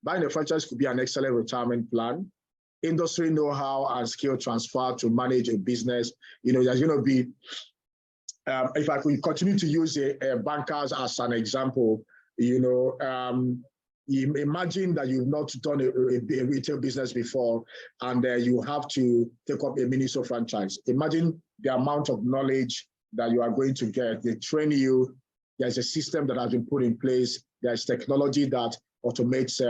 Buying a franchise could be an excellent retirement plan. Industry know-how and skill transfer to manage a business. There's going to be, if I could continue to use bankers as an example, imagine that you've not done a retail business before, and you have to take up a Miniso franchise. Imagine the amount of knowledge that you are going to get. They train you. There's a system that has been put in place. There's technology that automates,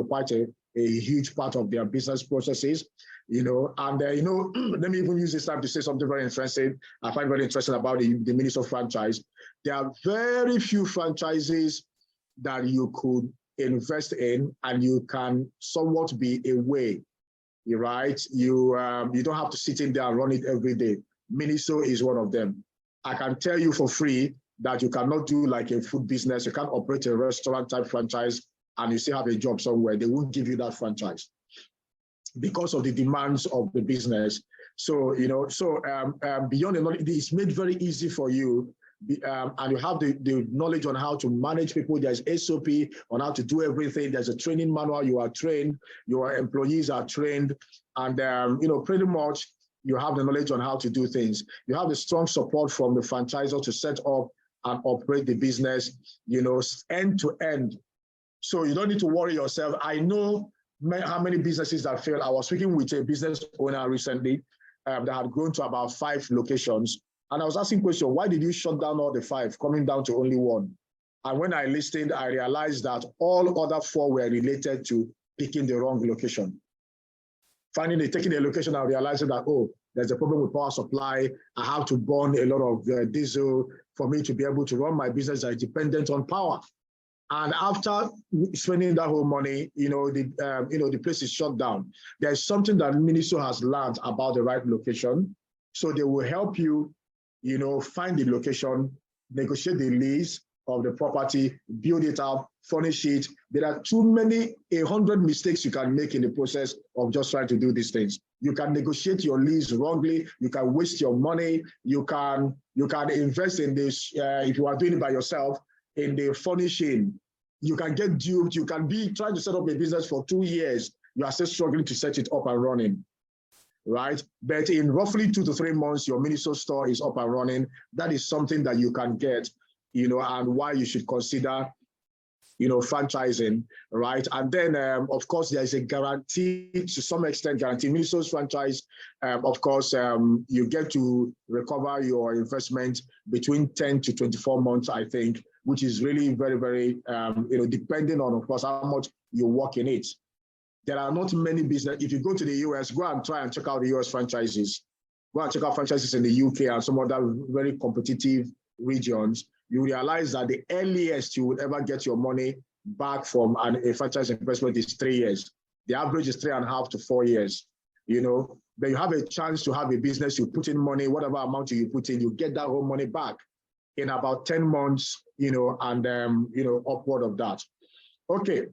quite a huge part of their business processes. Let me even use this time to say something very interesting. I find very interesting about the Miniso franchise. There are very few franchises that you could invest in and you can somewhat be away, right? You don't have to sit in there and run it every day. Miniso is one of them. I can tell you for free that you cannot do like a food business. You can't operate a restaurant type franchise and you still have a job somewhere. They won't give you that franchise because of the demands of the business. So, beyond the knowledge, it's made very easy for you. And you have the knowledge on how to manage people. There's SOP on how to do everything. There's a training manual. You are trained. Your employees are trained. And, pretty much you have the knowledge on how to do things. You have the strong support from the franchisor to set up and operate the business, end to end. So you don't need to worry yourself. I know how many businesses that fail. I was speaking with a business owner recently that had grown to about 5 locations. And I was asking question, why did you shut down all the 5, coming down to only 1? And when I listened, I realized that all other 4 were related to picking the wrong location. Finally, taking a location and realizing that, there's a problem with power supply. I have to burn a lot of diesel for me to be able to run my business that is dependent on power. And after spending that whole money, the place is shut down. There's something that Miniso has learned about the right location. So they will help you, find the location, negotiate the lease of the property, build it up, furnish it. There are too many, 100 mistakes you can make in the process of just trying to do these things. You can negotiate your lease wrongly. You can waste your money. You can invest in this, if you are doing it by yourself, in the furnishing. You can get duped. You can be trying to set up a business for 2 years. You are still struggling to set it up and running, right? But in roughly 2 to 3 months, your Miniso store is up and running. That is something that you can get, and why you should consider, franchising, right? And then, of course, there is a guarantee, to some extent, guarantee. Miniso's franchise, of course, you get to recover your investment between 10 to 24 months, I think, which is really very, very, depending on, of course, how much you work in it. There are not many business. If you go to the US, go and try and check out the US franchises. Go and check out franchises in the UK and some other very competitive regions. You realize that the earliest you would ever get your money back from a franchise investment is 3 years. The average is 3.5 to 4 years. Then you have a chance to have a business, you put in money, whatever amount you put in, you get that whole money back in about 10 months, and upward of that. Okay,